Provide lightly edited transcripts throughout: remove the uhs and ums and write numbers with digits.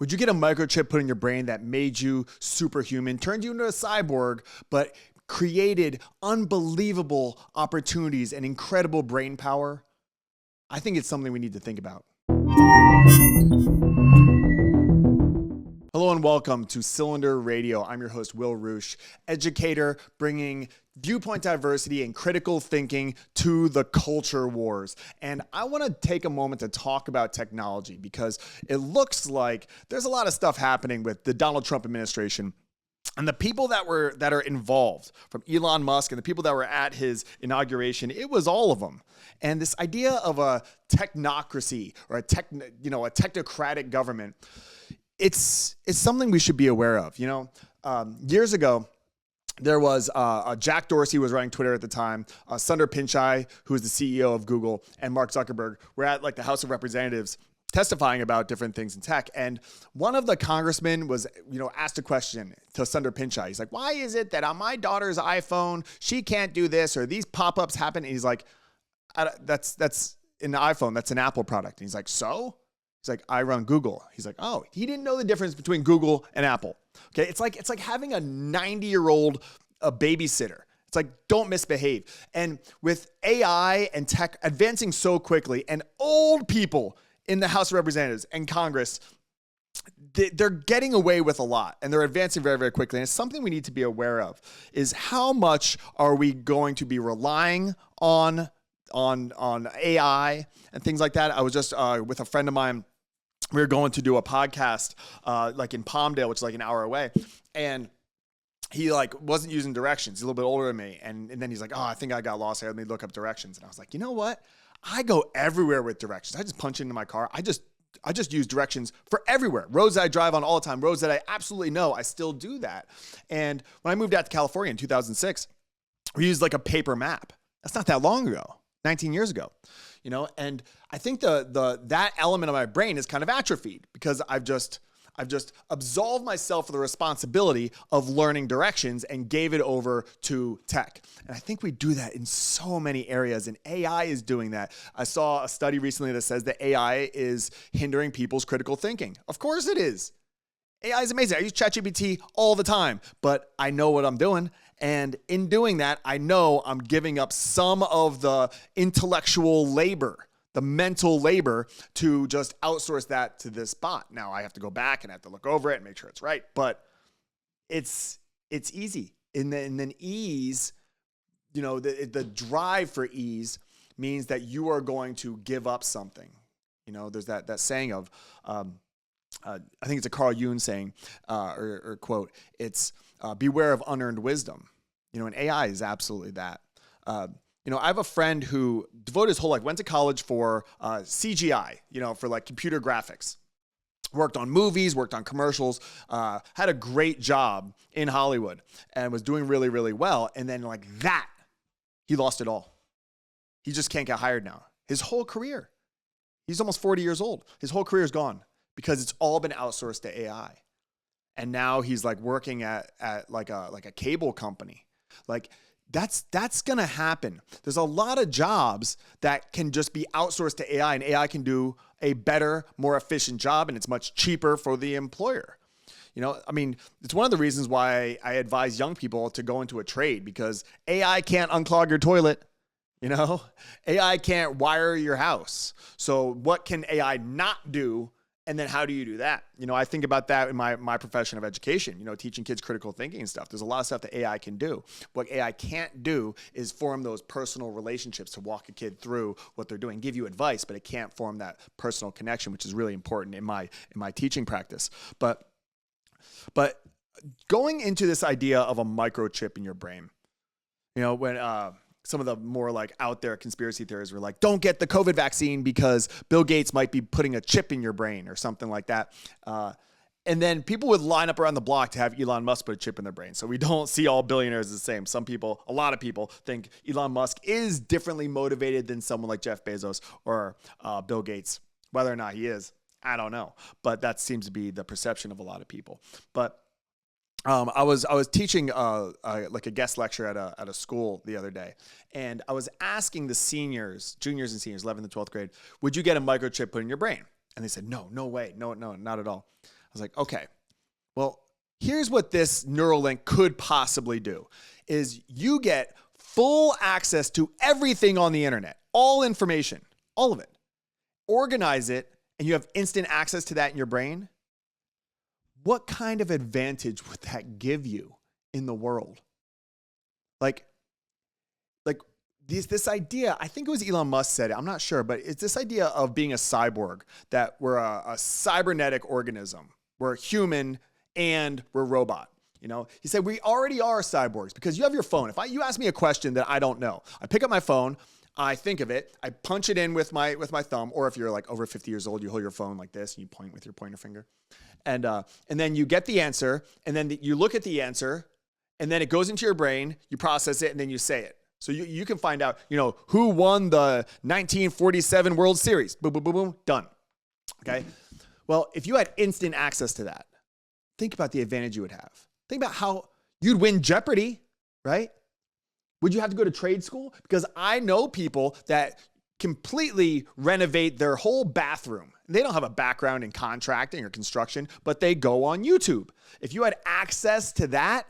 Would you get a microchip put in your brain that made you superhuman, turned you into a cyborg, but created unbelievable opportunities and incredible brain power? I think it's something we need to think about. Hello and welcome to Cylinder Radio. I'm your host, Will Roosh, educator bringing viewpoint diversity and critical thinking to the culture wars. And I want to take a moment to talk about technology because it looks like there's a lot of stuff happening with the Donald Trump administration. And the people that are involved, from Elon Musk and the people that were at his inauguration, it was all of them. And this idea of a technocracy or a technocratic government, it's something we should be aware of. Years ago, there was Jack Dorsey was running Twitter at the time. Sundar Pichai, who was the CEO of Google, and Mark Zuckerberg were at the House of Representatives testifying about different things in tech. And one of the congressmen was, asked a question to Sundar Pichai. He's like, why is it that on my daughter's iPhone, she can't do this or these pop-ups happen? And he's like, that's an iPhone. That's an Apple product. And he's like, so? He's like, I run Google. He's like, oh, he didn't know the difference between Google and Apple. Okay. It's like having a 90-year-old babysitter. It's like, don't misbehave. And with AI and tech advancing so quickly and old people in the House of Representatives and Congress, they're getting away with a lot and they're advancing very, very quickly. And it's something we need to be aware of is how much are we going to be relying on AI and things like that. I was just with a friend of mine. We were going to do a podcast in Palmdale, which is an hour away. And he wasn't using directions. He's a little bit older than me. And then he's like, oh, I think I got lost here. Let me look up directions. And I was like, you know what? I go everywhere with directions. I just punch into my car. I just use directions for everywhere. Roads that I drive on all the time, roads that I absolutely know, I still do that. And when I moved out to California in 2006, we used a paper map. That's not that long ago, 19 years ago. And I think that element of my brain is kind of atrophied because I've just absolved myself of the responsibility of learning directions and gave it over to tech. And I think we do that in so many areas, and AI is doing that. I saw a study recently that says that AI is hindering people's critical thinking. Of course it is. AI is amazing. I use ChatGPT all the time, but I know what I'm doing. And in doing that, I know I'm giving up some of the intellectual labor, the mental labor, to just outsource that to this bot. Now I have to go back and I have to look over it and make sure it's right. But it's easy. And then ease, the drive for ease means that you are going to give up something. There's that saying of, I think it's a Carl Jung saying or quote. It's beware of unearned wisdom. And AI is absolutely that. I have a friend who devoted his whole life, went to college for CGI, for computer graphics. Worked on movies, worked on commercials, had a great job in Hollywood and was doing really, really well. And then he lost it all. He just can't get hired now. His whole career, he's almost 40 years old. His whole career is gone because it's all been outsourced to AI. And now he's working at a cable company. That's going to happen. There's a lot of jobs that can just be outsourced to AI, and AI can do a better, more efficient job, and it's much cheaper for the employer. It's one of the reasons why I advise young people to go into a trade, because AI can't unclog your toilet. AI can't wire your house. So what can AI not do? And then how do you do that? I think about that in my profession of education, teaching kids critical thinking and stuff. There's a lot of stuff that AI can do. What AI can't do is form those personal relationships to walk a kid through what they're doing, give you advice, but it can't form that personal connection, which is really important in my teaching practice. But going into this idea of a microchip in your brain, when some of the more out there conspiracy theories were don't get the COVID vaccine because Bill Gates might be putting a chip in your brain or something like that. And then people would line up around the block to have Elon Musk put a chip in their brain. So we don't see all billionaires the same. A lot of people think Elon Musk is differently motivated than someone like Jeff Bezos or Bill Gates. Whether or not he is, I don't know. But that seems to be the perception of a lot of people. But I was teaching a guest lecture at a school the other day, and I was asking the seniors, juniors and seniors, 11th and 12th grade, would you get a microchip put in your brain? And they said, no way, no, not at all. was like, okay, well, here's what this Neuralink could possibly do is you get full access to everything on the internet, all information, all of it. Organize it, and you have instant access to that in your brain. What kind of advantage would that give you in the world? Like this idea, I think it was Elon Musk said it, I'm not sure, but it's this idea of being a cyborg, that we're a cybernetic organism. We're human and we're robot. You know, he said we already are cyborgs because you have your phone. If you ask me a question that I don't know, I pick up my phone, I think of it, I punch it in with my thumb, or if you're like over 50 years old, you hold your phone like this and you point with your pointer finger. And then you get the answer, and then you look at the answer, and then it goes into your brain, you process it, and then you say it. So you can find out, who won the 1947 World Series. Boom, boom, boom, boom, done. Okay? Well, if you had instant access to that, think about the advantage you would have. Think about how you'd win Jeopardy, right? Would you have to go to trade school? Because I know people that completely renovate their whole bathroom. They don't have a background in contracting or construction, but they go on YouTube. If you had access to that,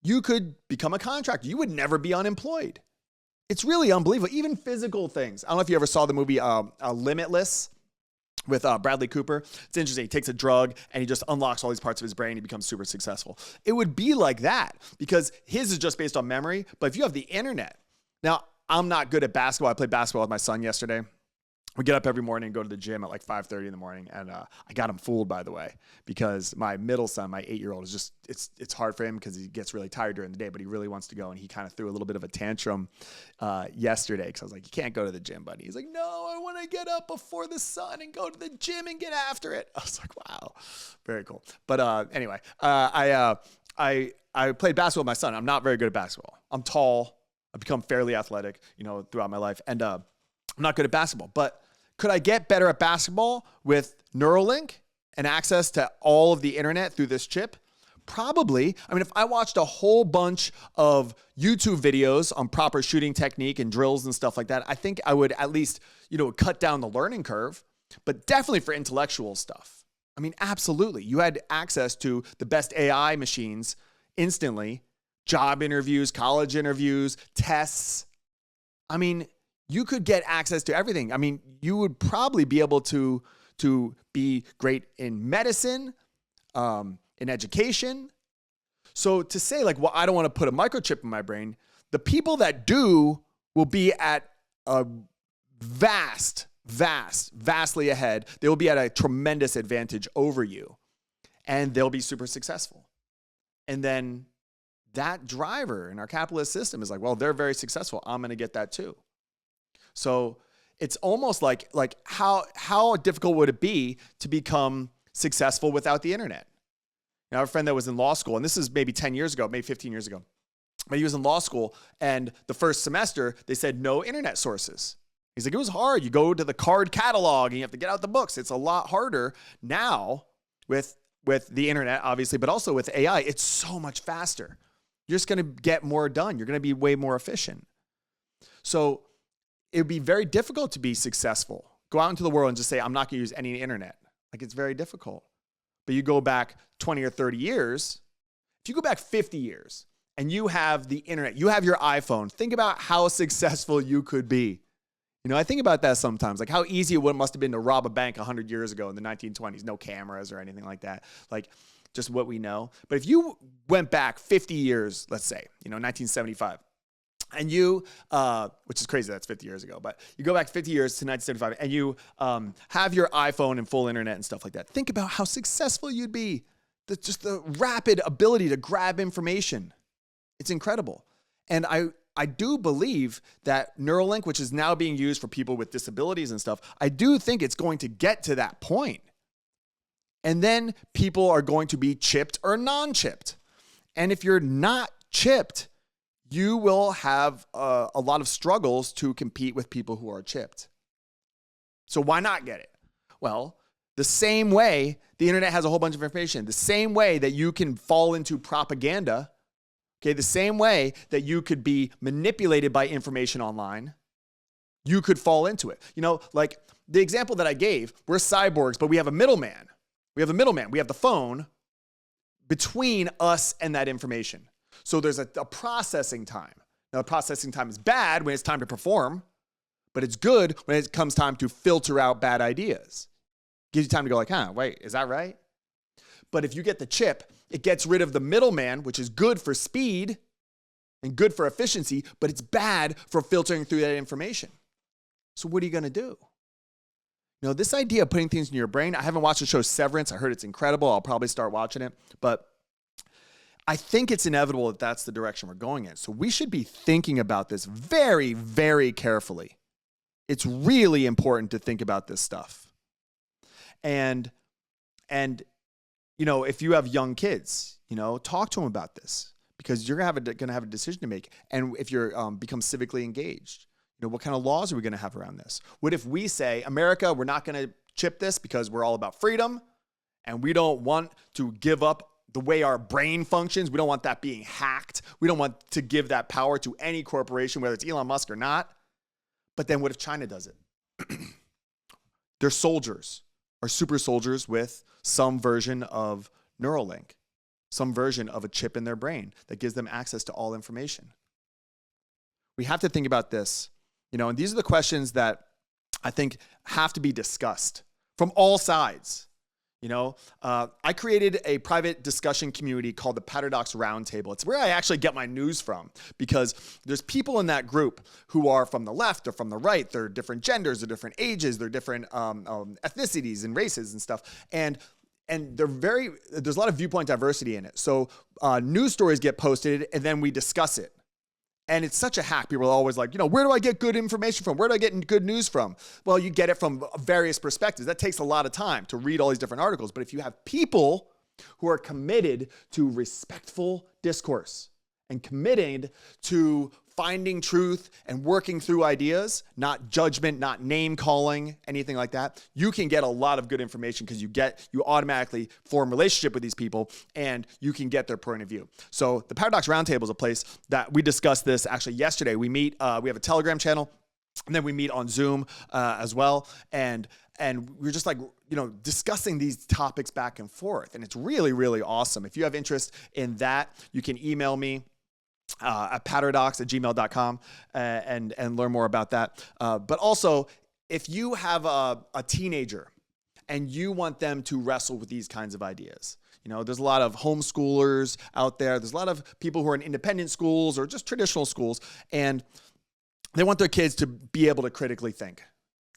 you could become a contractor. You would never be unemployed. It's really unbelievable. Even physical things. I don't know if you ever saw the movie Limitless with Bradley Cooper. It's interesting. He takes a drug and he just unlocks all these parts of his brain. He becomes super successful. It would be like that because his is just based on memory. But if you have the internet, now I'm not good at basketball. I played basketball with my son yesterday. We get up every morning and go to the gym at like 5:30 in the morning. And I got him fooled, by the way, because my middle son, my 8-year-old, is just, it's hard for him because he gets really tired during the day, but he really wants to go. And he kind of threw a little bit of a tantrum yesterday because I was like, you can't go to the gym, buddy. He's like, no, I want to get up before the sun and go to the gym and get after it. I was like, wow, very cool. But anyway, I played basketball with my son. I'm not very good at basketball. I'm tall. I've become fairly athletic, throughout my life. And I'm not good at basketball, but could I get better at basketball with Neuralink and access to all of the internet through this chip? Probably. I mean, if I watched a whole bunch of YouTube videos on proper shooting technique and drills and stuff like that, I think I would at least, cut down the learning curve, but definitely for intellectual stuff. I mean, absolutely. You had access to the best AI machines instantly, job interviews, college interviews, tests. I mean, you could get access to everything. I mean, you would probably be able to be great in medicine, in education. So to say like, well, I don't want to put a microchip in my brain, the people that do will be at a vastly ahead. They will be at a tremendous advantage over you, and they'll be super successful. And then that driver in our capitalist system is like, well, they're very successful. I'm going to get that too. So it's almost like how difficult would it be to become successful without the internet? I have a friend that was in law school, and this is maybe 10 years ago, maybe 15 years ago. But he was in law school, and the first semester, they said no internet sources. He's like, it was hard. You go to the card catalog, and you have to get out the books. It's a lot harder now with the internet, obviously, but also with AI. It's so much faster. You're just going to get more done. You're going to be way more efficient. So it would be very difficult to be successful. Go out into the world and just say, I'm not going to use any internet. Like, it's very difficult. But you go back 20 or 30 years, if you go back 50 years and you have the internet, you have your iPhone, think about how successful you could be. I think about that sometimes, like how easy it must have been to rob a bank 100 years ago in the 1920s. No cameras or anything like that. Like, just what we know. But if you went back 50 years, let's say, 1975, and you, which is crazy, that's 50 years ago, but you go back 50 years to 1975 and you have your iPhone and full internet and stuff like that. Think about how successful you'd be. Just the rapid ability to grab information. It's incredible. And I do believe that Neuralink, which is now being used for people with disabilities and stuff, I do think it's going to get to that point. And then people are going to be chipped or non-chipped. And if you're not chipped, you will have a lot of struggles to compete with people who are chipped. So why not get it? Well, the same way the internet has a whole bunch of information, the same way that you can fall into propaganda, okay, the same way that you could be manipulated by information online, you could fall into it. Like the example that I gave, we're cyborgs, but we have a middleman. We have a middleman. We have the phone between us and that information. So there's a processing time. Now, the processing time is bad when it's time to perform, but it's good when it comes time to filter out bad ideas. Gives you time to go like, wait, is that right? But if you get the chip, it gets rid of the middleman, which is good for speed and good for efficiency, but it's bad for filtering through that information. So what are you going to do? This idea of putting things in your brain, I haven't watched the show Severance. I heard it's incredible. I'll probably start watching it. But I think it's inevitable that that's the direction we're going in. So we should be thinking about this very, very carefully. It's really important to think about this stuff. And if you have young kids, talk to them about this because you're going to have a decision to make. And if you're become civically engaged, what kind of laws are we going to have around this? What if we say, America, we're not going to chip this because we're all about freedom and we don't want to give up the way our brain functions. We don't want that being hacked. We don't want to give that power to any corporation, whether it's Elon Musk or not. But then what if China does it? They're soldiers, or super soldiers with some version of Neuralink, some version of a chip in their brain that gives them access to all information. We have to think about this, and these are the questions that I think have to be discussed from all sides. I created a private discussion community called the Paradox Roundtable. It's where I actually get my news from because there's people in that group who are from the left or from the right. They're different genders, they're different ages, they're different ethnicities and races and stuff. And there's a lot of viewpoint diversity in it. So news stories get posted and then we discuss it. And it's such a hack. People are always like, where do I get good information from? Where do I get good news from? Well, you get it from various perspectives. That takes a lot of time to read all these different articles. But if you have people who are committed to respectful discourse and committed to finding truth and working through ideas, not judgment, not name calling, anything like that, you can get a lot of good information because you automatically form a relationship with these people and you can get their point of view. So the Paradox Roundtable is a place that we discussed this actually yesterday. We meet, we have a Telegram channel and then we meet on Zoom as well. And we're just discussing these topics back and forth. And it's really, really awesome. If you have interest in that, you can email me at paradox@gmail.com and learn more about that. But also, if you have a teenager and you want them to wrestle with these kinds of ideas, there's a lot of homeschoolers out there. There's a lot of people who are in independent schools or just traditional schools, and they want their kids to be able to critically think.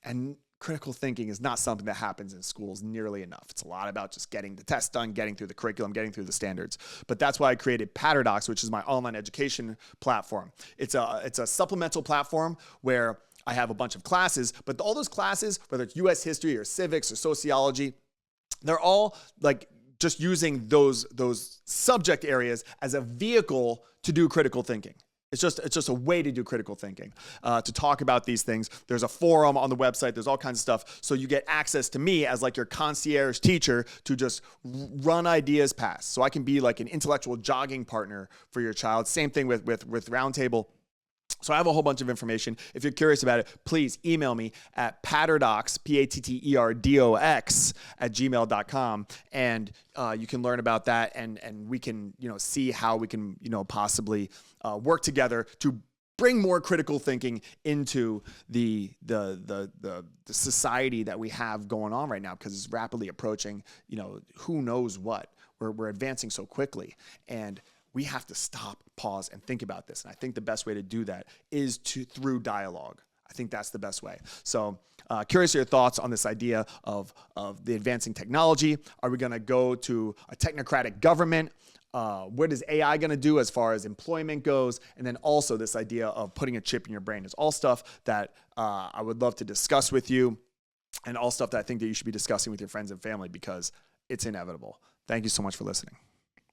And critical thinking is not something that happens in schools nearly enough. It's a lot about just getting the test done, getting through the curriculum, getting through the standards. But that's why I created Paradox, which is my online education platform. It's a supplemental platform where I have a bunch of classes, but all those classes, whether it's US history or civics or sociology, they're all just using those subject areas as a vehicle to do critical thinking. It's just a way to do critical thinking, to talk about these things. There's a forum on the website. There's all kinds of stuff. So you get access to me as your concierge teacher to just run ideas past. So I can be like an intellectual jogging partner for your child. Same thing with Roundtable. So I have a whole bunch of information. If you're curious about it, please email me at patterdox, PATTERDOX @gmail.com. And you can learn about that and we can, see how we can, possibly work together to bring more critical thinking into the society that we have going on right now, because it's rapidly approaching, who knows what. We're advancing so quickly. And we have to stop, pause, and think about this. And I think the best way to do that is through dialogue. I think that's the best way. So curious your thoughts on this idea of the advancing technology. Are we going to go to a technocratic government? What is AI going to do as far as employment goes? And then also this idea of putting a chip in your brain is all stuff that I would love to discuss with you, and all stuff that I think that you should be discussing with your friends and family because it's inevitable. Thank you so much for listening.